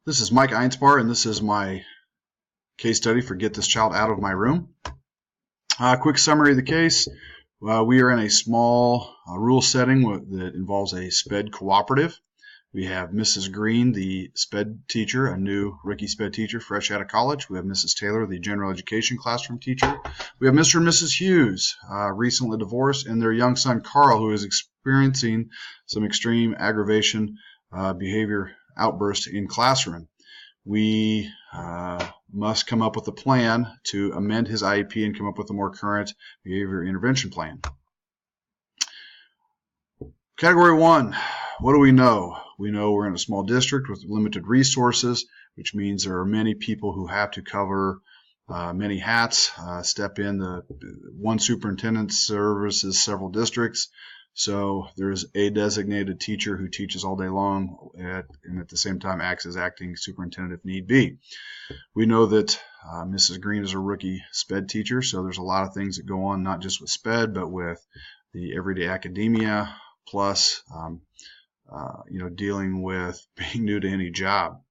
This is Mike Einspar, and this is my case study for Get This Child Out of My Room. Quick summary of the case. We are in a small rural setting that involves a SPED cooperative. We have Mrs. Green, the SPED teacher, a new rookie SPED teacher fresh out of college. We have Mrs. Taylor, the general education classroom teacher. We have Mr. and Mrs. Hughes, recently divorced, and their young son Carl, who is experiencing some extreme aggravation behavior outburst in classroom. We must come up with a plan to amend his IEP and come up with a more current behavior intervention plan. Category 1, what do we know? We know we're in a small district with limited resources, which means there are many people who have to cover many hats, step in. One superintendent services several districts. So there's a designated teacher who teaches all day long and at the same time acts as acting superintendent if need be. We know that Mrs. Green is a rookie SPED teacher, so there's a lot of things that go on, not just with SPED, but with the everyday academia, plus dealing with being new to any job.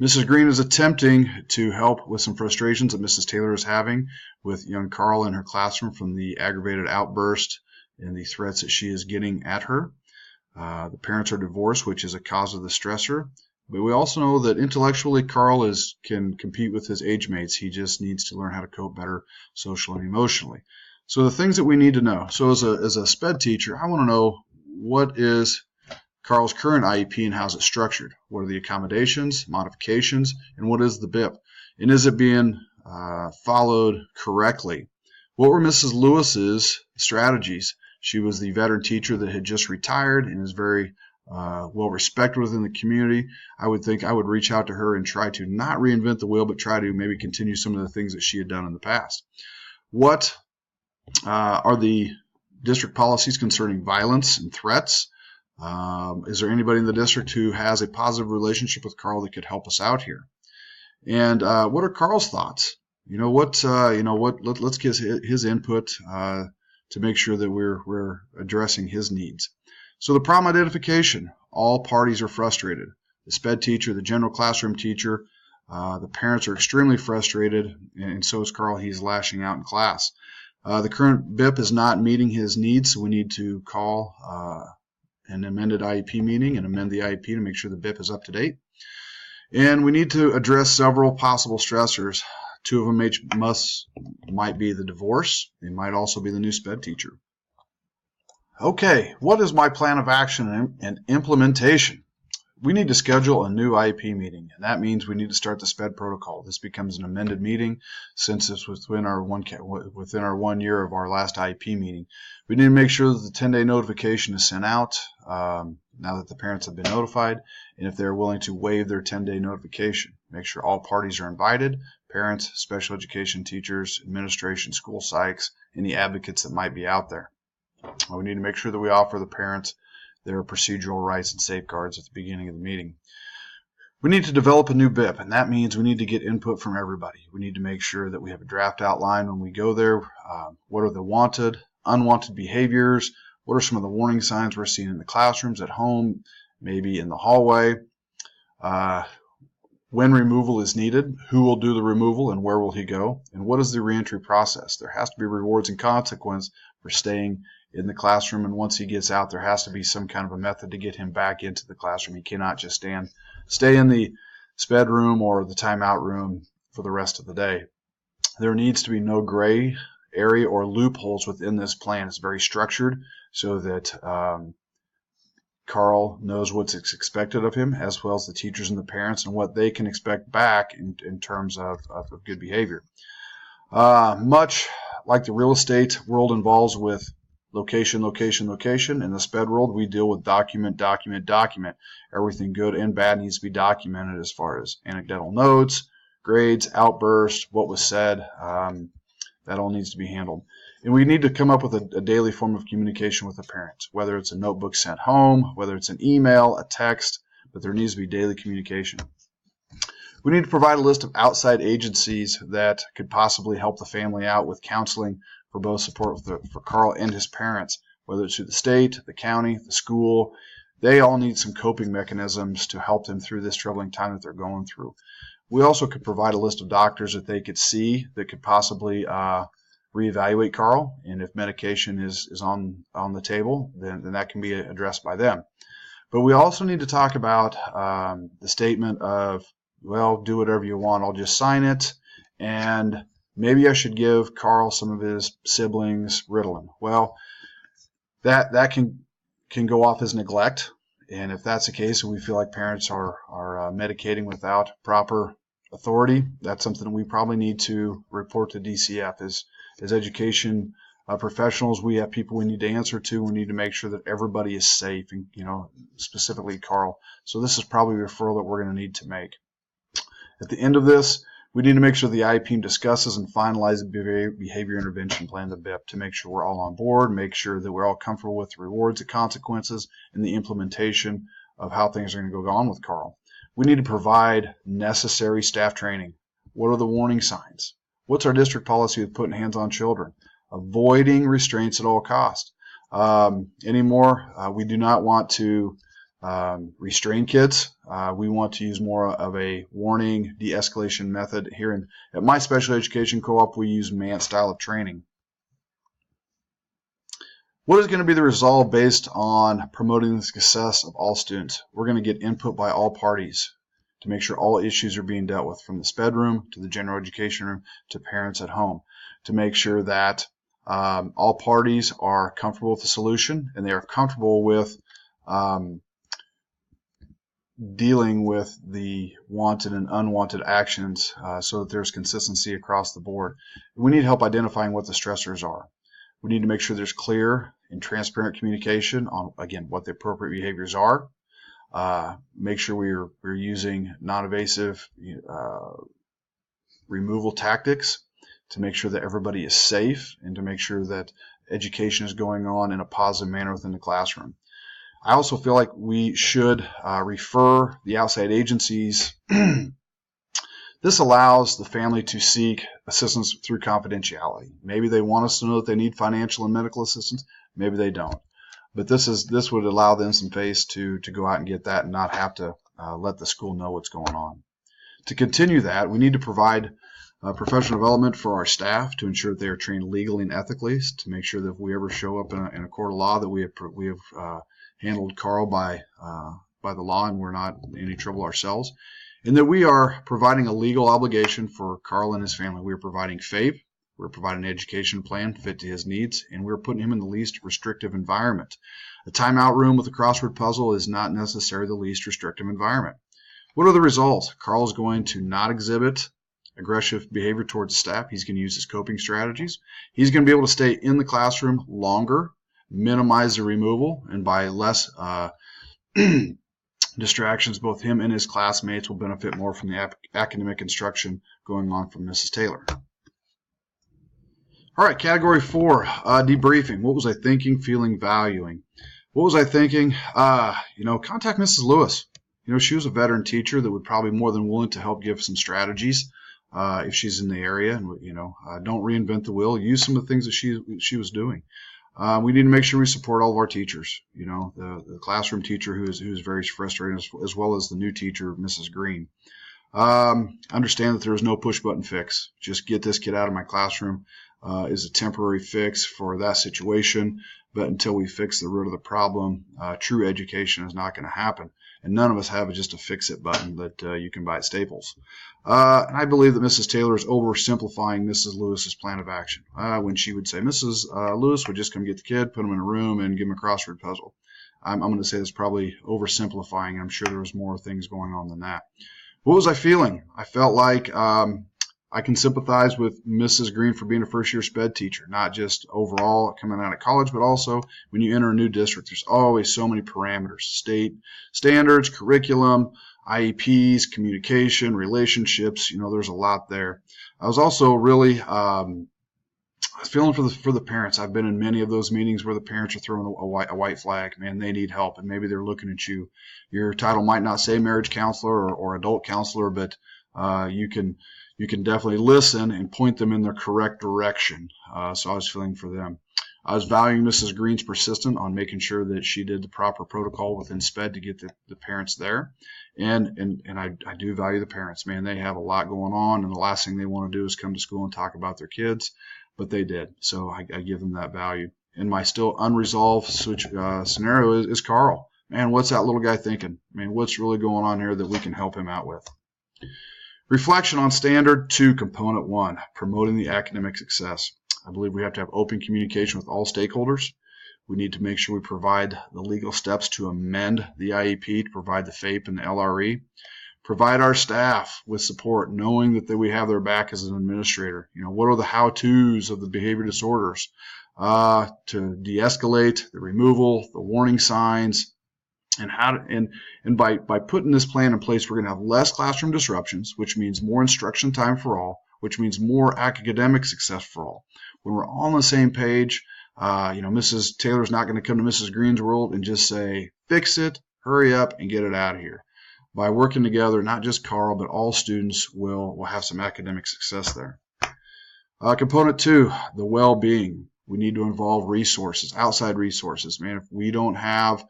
Mrs. Green is attempting to help with some frustrations that Mrs. Taylor is having with young Carl in her classroom from the aggravated outburst and the threats that she is getting at her. The parents are divorced, which is a cause of the stressor. But we also know that intellectually Carl can compete with his age mates. He just needs to learn how to cope better socially and emotionally. So the things that we need to know. So as a SPED teacher, I want to know what is Carl's current IEP and how's it structured? What are the accommodations, modifications, and what is the BIP? And is it being followed correctly? What were Mrs. Lewis's strategies? She was the veteran teacher that had just retired and is very well respected within the community. I would think I would reach out to her and try to not reinvent the wheel, but try to maybe continue some of the things that she had done in the past. What are the district policies concerning violence and threats? Is there anybody in the district who has a positive relationship with Carl that could help us out here? And what are Carl's thoughts? Let's get his input to make sure that we're addressing his needs. So the problem identification, all parties are frustrated. The SPED teacher, the general classroom teacher, the parents are extremely frustrated, and so is Carl. He's lashing out in class. The current BIP is not meeting his needs, so we need to call an amended IEP meeting and amend the IEP to make sure the BIP is up to date. And we need to address several possible stressors. Two of them might be the divorce. They might also be the new SPED teacher. Okay, what is my plan of action and implementation? We need to schedule a new IEP meeting, and that means we need to start the SPED protocol. This becomes an amended meeting since it's within our 1 year of our last IEP meeting. We need to make sure that the 10-day notification is sent out now that the parents have been notified, and if they're willing to waive their 10-day notification. Make sure all parties are invited, parents, special education teachers, administration, school psychs, any advocates that might be out there. We need to make sure that we offer the parents their procedural rights and safeguards at the beginning of the meeting. We need to develop a new BIP, and that means we need to get input from everybody. We need to make sure that we have a draft outline when we go there. What are the wanted, unwanted behaviors? What are some of the warning signs we're seeing in the classrooms, at home, maybe in the hallway? When removal is needed, who will do the removal and where will he go? And what is the reentry process? There has to be rewards and consequence for staying in the classroom, and once he gets out, there has to be some kind of a method to get him back into the classroom. He cannot just stay in the SPED room or the timeout room for the rest of the day. There needs to be no gray area or loopholes within this plan. It's very structured so that Carl knows what's expected of him, as well as the teachers and the parents, and what they can expect back in terms of good behavior. Much like the real estate world involves with location. In the SPED world, we deal with document. Everything good and bad needs to be documented as far as anecdotal notes, grades, outbursts, what was said. That all needs to be handled. And we need to come up with a daily form of communication with the parents, whether it's a notebook sent home, whether it's an email, a text, but there needs to be daily communication. We need to provide a list of outside agencies that could possibly help the family out with counseling for both support for Carl and his parents, whether it's through the state, the county, the school, They all need some coping mechanisms to help them through this troubling time that they're going through. We also could provide a list of doctors that they could see that could possibly reevaluate Carl, and if medication is on the table, then that can be addressed by them. But we also need to talk about the statement of, well, do whatever you want, I'll just sign it, and maybe I should give Carl some of his siblings Ritalin. Well, that can go off as neglect, and if that's the case, and we feel like parents are medicating without proper authority, that's something we probably need to report to DCF. As education professionals, we have people we need to answer to. We need to make sure that everybody is safe, and specifically Carl. So this is probably a referral that we're going to need to make. At the end of this, we need to make sure the IEP discusses and finalizes the behavior intervention plan, the BIP, to make sure we're all on board, make sure that we're all comfortable with the rewards, the consequences, and the implementation of how things are going to go on with Carl. We need to provide necessary staff training. What are the warning signs? What's our district policy with putting hands on children? Avoiding restraints at all costs. Anymore, we do not want to restrain kids. We want to use more of a warning de-escalation method. Here at my special education co-op, we use MANT style of training. What is going to be the result based on promoting the success of all students? We're going to get input by all parties to make sure all issues are being dealt with, from the SPED room to the general education room to parents at home, to make sure that all parties are comfortable with the solution and they are comfortable with dealing with the wanted and unwanted actions so that there's consistency across the board. We need help identifying what the stressors are. We need to make sure there's clear and transparent communication on, again, what the appropriate behaviors are. Make sure we're using non-invasive removal tactics to make sure that everybody is safe and to make sure that education is going on in a positive manner within the classroom. I also feel like we should refer the outside agencies. This allows the family to seek assistance through confidentiality. Maybe they want us to know that they need financial and medical assistance. Maybe they don't. But this would allow them some space to go out and get that and not have to let the school know what's going on. To continue that, we need to provide professional development for our staff to ensure that they are trained legally and ethically, to make sure that if we ever show up in a court of law that we have handled Carl by the law and we're not in any trouble ourselves, and that we are providing a legal obligation for Carl and his family. We are providing FAPE, we're providing an education plan fit to his needs, and we're putting him in the least restrictive environment. A timeout room with a crossword puzzle is not necessarily the least restrictive environment. What are the results? Carl is going to not exhibit aggressive behavior towards staff. He's going to use his coping strategies. He's going to be able to stay in the classroom longer, minimize the removal, and by less distractions, both him and his classmates will benefit more from the academic instruction going on from Mrs. Taylor. All right, category 4, debriefing. What was I thinking, feeling, valuing? What was I thinking? Contact Mrs. Lewis. She was a veteran teacher that would probably be more than willing to help give some strategies if she's in the area. And don't reinvent the wheel. Use some of the things that she was doing. We need to make sure we support all of our teachers. The classroom teacher who is very frustrating, as well as the new teacher, Mrs. Green. Understand that there is no push button fix. Just get this kid out of my classroom is a temporary fix for that situation. But until we fix the root of the problem, true education is not going to happen. And none of us have just a fix-it button that you can buy at Staples. And I believe that Mrs. Taylor is oversimplifying Mrs. Lewis's plan of action when she would say, Mrs. Lewis would just come get the kid, put him in a room, and give him a crossword puzzle. I'm going to say that's probably oversimplifying. I'm sure there was more things going on than that. What was I feeling? I felt like I can sympathize with Mrs. Green for being a first-year SPED teacher, not just overall coming out of college, but also when you enter a new district, there's always so many parameters, state standards, curriculum, IEPs, communication, relationships. There's a lot there. I was also really feeling for the parents. I've been in many of those meetings where the parents are throwing a white flag. Man, they need help, and maybe they're looking at you. Your title might not say marriage counselor or adult counselor, but you can definitely listen and point them in the correct direction. So I was feeling for them. I was valuing Mrs. Green's persistence on making sure that she did the proper protocol within SPED to get the parents there. And I do value the parents, man. They have a lot going on, and the last thing they want to do is come to school and talk about their kids, but they did. So I give them that value. And my still unresolved scenario is Carl. Man, what's that little guy thinking? I mean, what's really going on here that we can help him out with? Reflection on standard 2, component 1, promoting the academic success. I believe we have to have open communication with all stakeholders. We need to make sure we provide the legal steps to amend the IEP, to provide the FAPE and the LRE. Provide our staff with support, knowing that we have their back as an administrator. You know, what are the how-tos of the behavior disorders? To de-escalate, the removal, the warning signs, and how to, and by putting this plan in place, we're going to have less classroom disruptions, which means more instruction time for all, which means more academic success for all. When we're all on the same page, you know, Mrs. Taylor's not going to come to Mrs. Green's world and just say, fix it, hurry up, and get it out of here. By working together, not just Carl, but all students will have some academic success there. Component 2, the well-being. We need to involve resources, outside resources. Man, if we don't have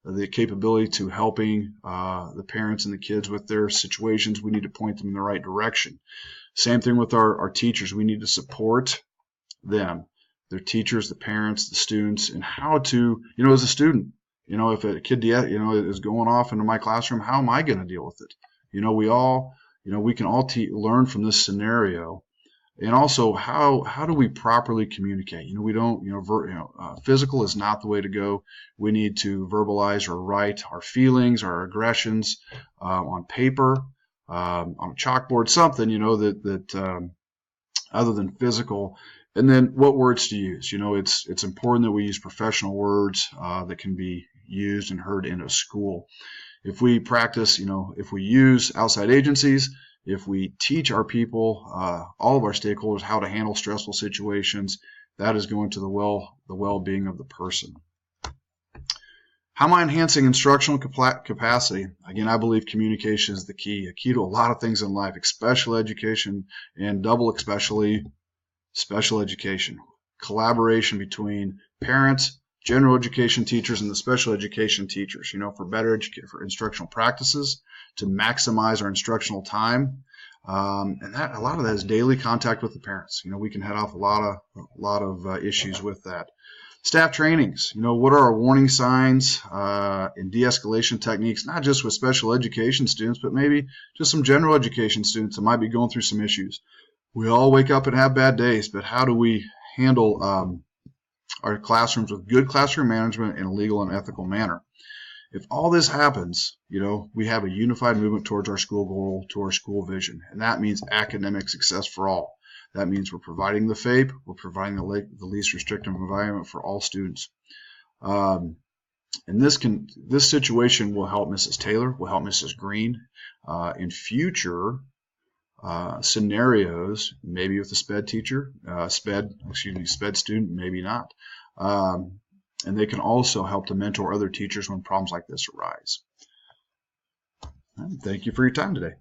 the capability to helping the parents and the kids with their situations, we need to point them in the right direction. Same thing with our teachers. We need to support them, their teachers, the parents, the students, and how to, you know, as a student, you know, if a kid, you know, is going off into my classroom, how am I going to deal with it? You know, we all, you know, we can all learn from this scenario. And also, how do we properly communicate? You know, we don't, you know, physical is not the way to go. We need to verbalize or write our feelings, our aggressions on paper, on a chalkboard, something, you know, that other than physical. And then what words to use. You know, it's important that we use professional words that can be used and heard in a school. If we practice, you know, if we use outside agencies, if we teach our people, all of our stakeholders, how to handle stressful situations, that is going to the well-being of the person. How am I enhancing instructional capacity? Again, I believe communication is the key. A key to a lot of things in life, special education and especially special education. Collaboration between parents, general education teachers, and the special education teachers, you know, for better for instructional practices, to maximize our instructional time. And that a lot of that is daily contact with the parents. You know, we can head off a lot of issues with that. Staff trainings, you know, what are our warning signs and de-escalation techniques, not just with special education students, but maybe just some general education students that might be going through some issues. We all wake up and have bad days, but how do we handle our classrooms with good classroom management in a legal and ethical manner? If all this happens, you know, we have a unified movement towards our school goal, to our school vision, and that means academic success for all. That means we're providing the FAPE, we're providing the least restrictive environment for all students. And this situation will help Mrs. Taylor, will help Mrs. Green in future scenarios, maybe with a SPED teacher, SPED student, maybe not. And they can also help to mentor other teachers when problems like this arise. Thank you for your time today.